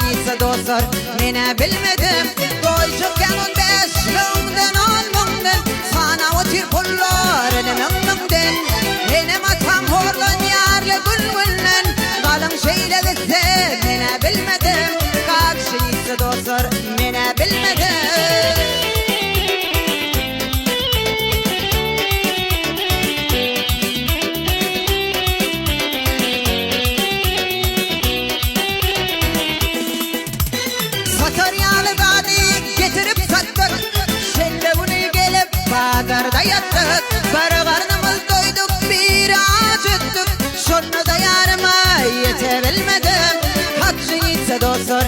şeyse dostlar mene bilmedim. Doyuşukken 15.000'den 10.000'den sana o tir pullarını mıngmıngden. Enem atam horlan yarlı gülgüllen kalın şeyle gitse mene bilmedim. Kak şeyse dostlar mene bilmedim. Pazarda yattık, para karnımız doyduk, bir ağaç ettik. Şunu da yarıma yetebilmedim. Hak şeyse dostlar